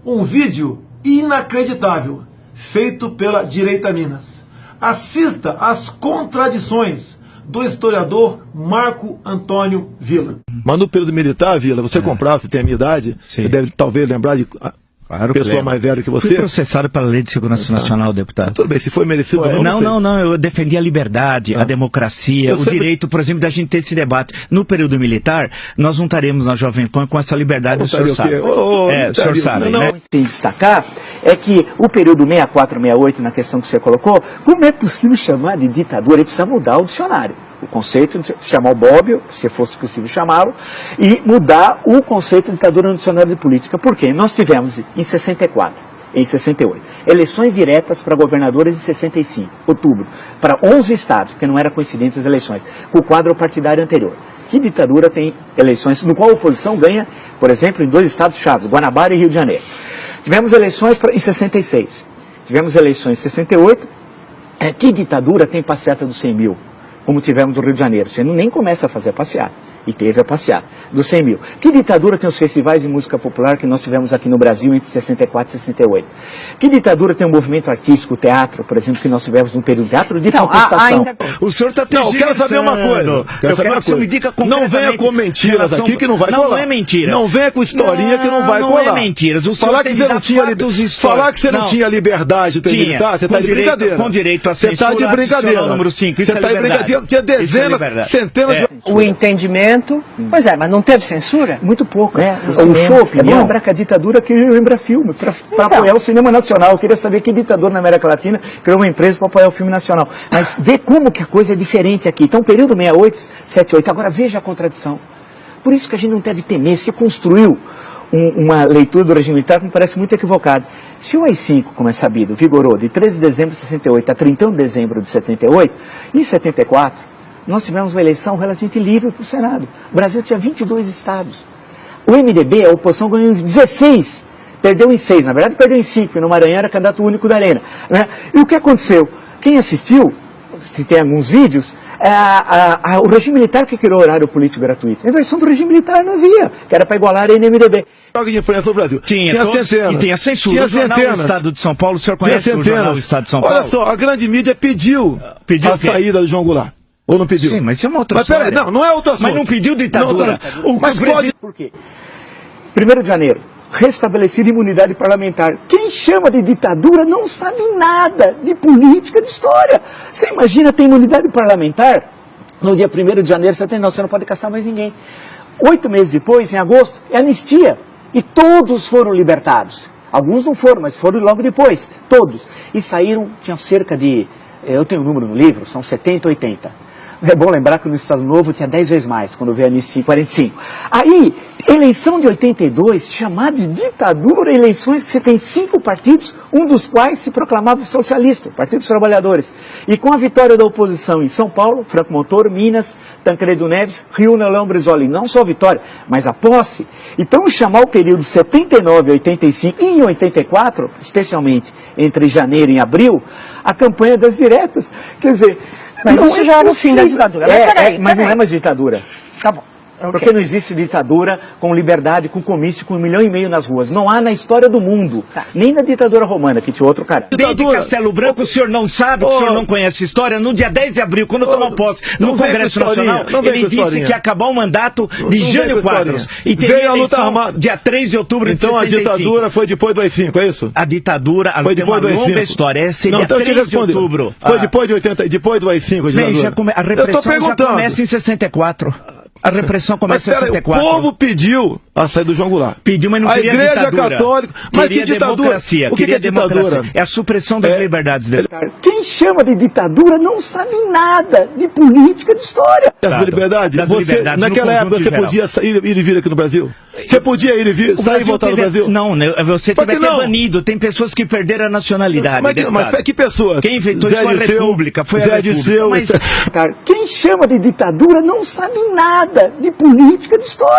Um vídeo inacreditável, feito pela Direita Minas. Assista às contradições do historiador Marco Antônio Villa. Mas no período militar, Villa, você comprava, você tem a minha idade, você deve talvez lembrar de pessoa mais velha que você. Fui processado pela Lei de Segurança Nacional, deputado. Tudo bem, se foi merecido ou não, eu defendi a liberdade, a democracia, o direito, por exemplo, da gente ter esse debate. No período militar, nós não estaremos na Jovem Pan com essa liberdade, o senhor sabe. O senhor sabe, né? O que tem que destacar é que o período 64, 68, na questão que você colocou, como é possível chamar de ditadura? Ele precisa mudar o dicionário. O conceito de chamar o Bobbio, se fosse possível chamá-lo, e mudar o conceito de ditadura no dicionário de política. Por quê? Nós tivemos em 64, em 68, eleições diretas para governadores em 65, outubro, para 11 estados, porque não era coincidente as eleições, com o quadro partidário anterior. Que ditadura tem eleições no qual a oposição ganha, por exemplo, em 2 estados chaves, Guanabara e Rio de Janeiro. Tivemos eleições em 66, tivemos eleições em 68, que ditadura tem passeata dos 100 mil? Como tivemos no Rio de Janeiro. Você nem começa a fazer a passeata. E teve a passeata dos 100 mil. Que ditadura tem os festivais de música popular que nós tivemos aqui no Brasil entre 64 e 68? Que ditadura tem o movimento artístico, o teatro, por exemplo, que nós tivemos no período teatro de contestação? O senhor está Não, eu quero saber uma coisa. Eu quero que o senhor me diga não venha com mentiras aqui que não vai colar. Não é mentira. Não venha com historinha que não vai colar. Não é mentiras. Falar que você não tinha falar que você não tinha liberdade para militar, você está de brincadeira. Com direito a censura. Você está de brincadeira. Número 5. Você está de brincadeira. Tinha dezenas, centenas de... O entendimento... Pois é, mas não teve censura? Muito pouco. O shopping, é bom lembrar que a ditadura queria lembrar filme, para apoiar o cinema nacional. Eu queria saber que ditador na América Latina criou uma empresa para apoiar o filme nacional. Mas vê como que a coisa é diferente aqui. Então, período 68, 78. Agora veja a contradição. Por isso que a gente não deve temer. Se construiu uma leitura do regime militar que me parece muito equivocada. Se o AI-5, como é sabido, vigorou de 13 de dezembro de 68 a 31 de dezembro de 78, em 74, nós tivemos uma eleição relativamente livre para o Senado. O Brasil tinha 22 estados. O MDB, a oposição, ganhou em 16. Perdeu em 6. Na verdade, perdeu em 5. E no Maranhão era candidato único da Helena. Né? E o que aconteceu? Quem assistiu, se tem alguns vídeos, o regime militar que criou o horário político gratuito. A versão do regime militar não havia, que era para igualar a NMDB. Jogo de imprensa no Brasil. Tinha centenas. E tem a censura. Tinha o jornal centenas. do Estado de São Paulo, o senhor conhece o jornal do Estado de São Paulo? Olha só, a grande mídia pediu a saída do João Goulart. Ou não pediu? Sim, mas isso é uma outra história. Peraí, não é outra assunto. Mas não pediu ditadura. Mas pode... Por quê? 1º de janeiro, restabelecida imunidade parlamentar. Quem chama de ditadura não sabe nada de política, de história. Você imagina ter imunidade parlamentar? No dia 1º de janeiro, você não pode caçar mais ninguém. 8 meses depois, em agosto, é anistia. E todos foram libertados. Alguns não foram, mas foram logo depois. Todos. E saíram, tinham cerca de... Eu tenho um número no livro, são 70, 80. É bom lembrar que no Estado Novo tinha 10 vezes mais, quando veio a anistia em 45. Aí, eleição de 82, chamada de ditadura, eleições que você tem 5 partidos, um dos quais se proclamava socialista, Partido dos Trabalhadores. E com a vitória da oposição em São Paulo, Franco Montoro, Minas, Tancredo Neves, Rio, Leão Brizola, não só a vitória, mas a posse. Então, chamar o período 79 a 85 e em 84, especialmente entre janeiro e abril, a campanha das diretas. Quer dizer... Mas isso já era o fim da ditadura. Mas não é mais ditadura. Tá bom. Porque não existe ditadura com liberdade, com comício, com 1,5 milhão nas ruas. Não há na história do mundo. Nem na ditadura romana, que tinha outro cara. Desde Castelo Branco, o senhor não sabe, o senhor não conhece a história. No dia 10 de abril, quando tomou posse no Congresso Nacional, ele disse que ia acabar o mandato de Jânio Quadros. E veio a luta armada. Dia 3 de outubro de 65. Então a ditadura foi depois do AI-5, é isso? A ditadura foi depois do AI-5. Longa história. Esse dia 3 de outubro. Foi depois do AI-5 a ditadura. A repressão já começa em 64. A repressão começa em 64. O povo pediu a saída do João Goulart. Pediu, mas não queria ditadura. A Igreja Católica... Mas que ditadura? Democracia. O que é ditadura? É a supressão das liberdades dele. Quem chama de ditadura não sabe nada de política, de história. Das liberdades? Naquela época você podia ir e vir aqui no Brasil? Você podia ir e vir, sair e voltar no Brasil? Não, você teve até banido. Tem pessoas que perderam a nacionalidade. Mas que pessoas? Quem inventou isso foi a República. Foi a República. Quem chama de ditadura não sabe nada de política, de história.